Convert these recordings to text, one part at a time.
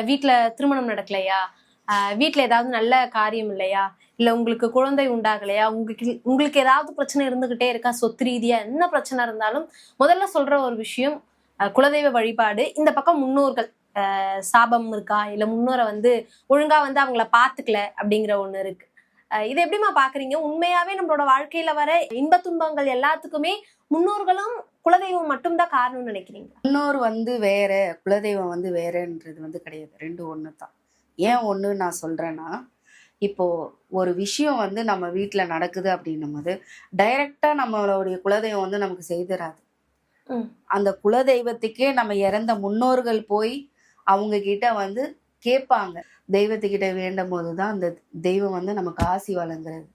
வீட்டுல திருமணம் நடக்கலையா, வீட்டுல ஏதாவது நல்ல காரியம் இல்லையா, இல்ல உங்களுக்கு குழந்தை உண்டாகலையா, உங்களுக்கு ஏதாவது பிரச்சனை இருந்துகிட்டே இருக்கா, சொத்து ரீதியா என்ன பிரச்சனை இருந்தாலும் முதல்ல சொல்ற ஒரு விஷயம் குலதெய்வ வழிபாடு. இந்த பக்கம் முன்னோர்கள் சாபம் இருக்கா, இல்ல முன்னோரை ஒழுங்கா அவங்கள பாத்துக்கல அப்படிங்கிற ஒண்ணு இருக்கு. இதை எப்படிமா பாக்குறீங்க? உண்மையாவே நம்மளோட வாழ்க்கையில வர இன்ப துன்பங்கள் எல்லாத்துக்குமே முன்னோர்களும் குலதெய்வம் மட்டும்தான் காரணம்னு நினைக்கிறீங்க? முன்னோர் வேற, குலதெய்வம் வேறன்றது கிடையாது, ரெண்டு ஒண்ணு தான். ஏன் ஒண்ணு நான் சொல்றேன்னா, இப்போ ஒரு விஷயம் நம்ம வீட்டுல நடக்குது அப்படின்னும் போது டைரக்டா நம்மளுடைய குலதெய்வம் நமக்கு செய்திராது. அந்த குலதெய்வத்துக்கே நம்ம இறந்த முன்னோர்கள் போய் அவங்க கிட்ட கேட்பாங்க. தெய்வத்துக்கிட்ட வேண்டும் போதுதான் அந்த தெய்வம் நமக்கு ஆசி வழங்குறது.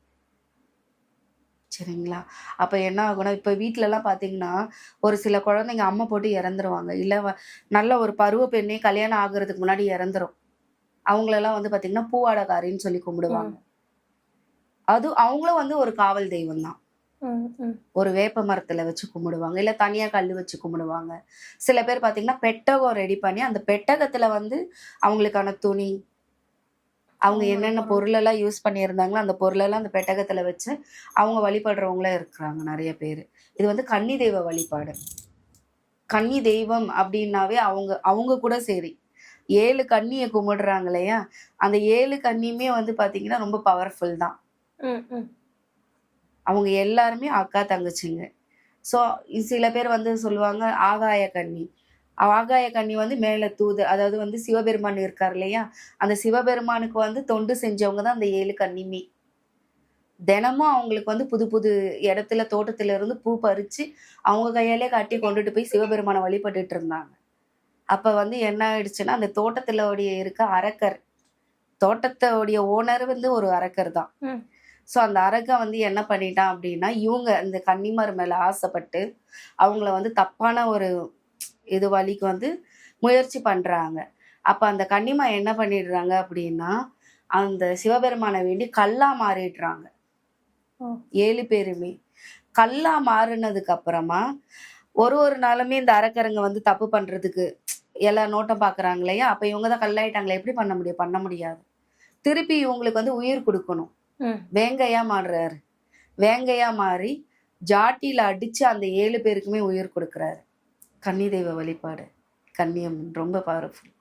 சரிங்களா? அப்ப என்ன ஆகும்னா, இப்ப வீட்டுல எல்லாம் பாத்தீங்கன்னா ஒரு சில குழந்தைங்க அம்மா போட்டு இறந்துருவாங்க. இல்ல நல்ல ஒரு பருவ பெண்ணே கல்யாணம் ஆகுறதுக்கு முன்னாடி இறந்துரும். அவங்களெல்லாம் பாத்தீங்கன்னா பூவாடக்காரின்னு சொல்லி கும்பிடுவாங்க. அது அவங்களும் ஒரு காவல் தெய்வம் தான். ஒரு வேப்ப மரத்துல வச்சு கும்பிடுவாங்க, இல்ல தனியா கல்லு வச்சு கும்பிடுவாங்க. சில பேர் பாத்தீங்கன்னா பெட்டகம் ரெடி பண்ணி அந்த பெட்டகத்துல அவங்களுக்கான துணி, அவங்க என்னென்ன பொருள் எல்லாம் யூஸ் பண்ணியிருந்தாங்களோ அந்த பொருளெல்லாம் அந்த பெட்டகத்துல வச்சு அவங்க வழிபடுறவங்களே இருக்கிறாங்க நிறைய பேர். இது கன்னி தெய்வ வழிபாடு. கன்னி தெய்வம் அப்படின்னாவே அவங்க கூட சரி 7 கன்னியை கும்பிடுறாங்க இல்லையா, அந்த 7 கன்னியுமே பாத்தீங்கன்னா ரொம்ப பவர்ஃபுல் தான். அவங்க எல்லாருமே அக்கா தங்கச்சிங்க. ஸோ சில பேர் சொல்லுவாங்க ஆகாய கன்னி. ஆகாய கன்னி மேல தூது, அதாவது சிவபெருமான் இருக்கார் இல்லையா, அந்த சிவபெருமானுக்கு தொண்டு செஞ்சவங்க தான் அந்த 7 கன்னியுமே. தினமும் அவங்களுக்கு புது புது இடத்துல தோட்டத்துல இருந்து பூ பறிச்சு அவங்க கையாலே கட்டி கொண்டுட்டு போய் சிவபெருமானை வழிபட்டுட்டு இருந்தாங்க. அப்ப என்ன ஆயிடுச்சுன்னா, அந்த தோட்டத்துல இருக்க அரக்கர், தோட்டத்தோடைய ஓனர் ஒரு அரக்கர் தான். ஸோ அந்த அரக்கன் என்ன பண்ணிட்டான் அப்படின்னா, இவங்க இந்த கன்னிமார் மேல ஆசைப்பட்டு அவங்கள தப்பான ஒரு இது வழிக்கு முயற்சி பண்றாங்க. அப்ப அந்த கன்னிமா என்ன பண்ணிடுறாங்க அப்படின்னா, அந்த சிவபெருமானை வேண்டி கல்லா மாறிடுறாங்க. 7 பேருமே கல்லா மாறினதுக்கு அப்புறமா ஒரு நாளுமே இந்த அரக்கருங்க தப்பு பண்றதுக்கு எல்லா நோட்டம் பாக்குறாங்க இல்லையா, அப்ப இவங்கதான் கல்லாயிட்டாங்களே, எப்படி பண்ண முடியும்? பண்ண முடியாது. திருப்பி இவங்களுக்கு உயிர் கொடுக்கணும். வேங்கையா மாறுறாரு. வேங்கையா மாறி ஜாட்டியில அடிச்சு அந்த 7 பேருக்குமே உயிர் கொடுக்குறாரு. கன்னி தெய்வ வழிபாடு, கன்னியம் ரொம்ப பவர்ஃபுல்.